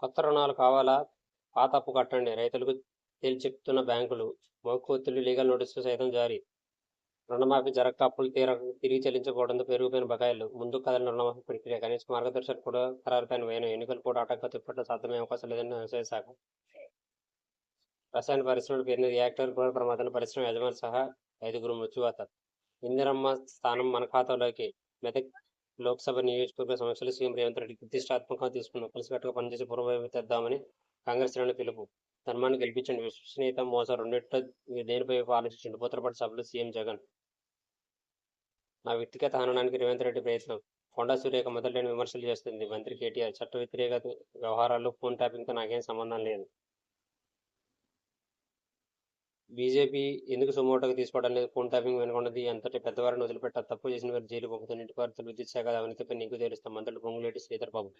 కొత్త రుణాలు కావాలా? పాత అప్పు కట్టండి రైతులకు తేల్చెప్తున్న బ్యాంకులు. మోపు ఒత్తిళ్లు, లీగల్ నోటీసులు సైతం జారీ. రుణమాఫీ జరక్క అప్పులు తిరిగి చెల్లించకపోవడంతో పెరిగిపోయిన బకాయిలు. ముందుకు కదలిన రుణమాఫీ ప్రక్రియ. కనీస మార్గదర్శకాలు కూడా ఖరారుపైన వేయను. ఎన్నికలు కూడా ఆటంకం తిప్పట్లో సాధ్యమయ్యే అవకాశం లేదని వ్యవసాయ శాఖ. రసాయన పరిశ్రమల పేరున రియాక్టర్ కూడా ప్రమాదంలో పరిశ్రమ యజమాని సహా 5గురు మృత్యువాత. ఇందిరమ్మ స్థానం మన ఖాతాలోకి. మెదక్ లోక్సభ నియోజకవర్గ సమస్యలు సీఎం రేవంత్ రెడ్డి ప్రతిష్టాత్మకంగా తీసుకున్నాం. కలిసికట్టుగా పనిచేసి పూర్వవైపు తెద్దామని కాంగ్రెస్ శ్రేణులు పిలుపు. ధర్మాన్ని గెలిపించండి. విశ్వసనీయత మోసం రెండిట్లో దేనిపై ఆలోచించండి. పూతలపట్టు సభలో సీఎం జగన్. నా వ్యక్తిగత హననానికి రేవంత్ రెడ్డి ప్రయత్నం. కొండా సురేఖ మొదలైన విమర్శలు చేస్తుంది. మంత్రి కేటీఆర్. చట్ట వ్యతిరేక వ్యవహారాల్లో ఫోన్ ట్యాపింగ్తో నాకేం సంబంధం లేదు. బీజేపీ ఎందుకు సుమోటోగా తీసుకోవడం లేదు? ఫోన్ ట్యాపింగ్ వెనుకొన్నది అంతటి పెద్దవారిని వదిలిపెట్టారు. తప్పు చేసిన వారు జైలు పంపుతున్న నీటిపారుదల విద్యుత్ శాఖ అవినీతిపై నీకు తెలుస్తాం. మంత్రులు పొంగులేటి శ్రీధర్ బాబు.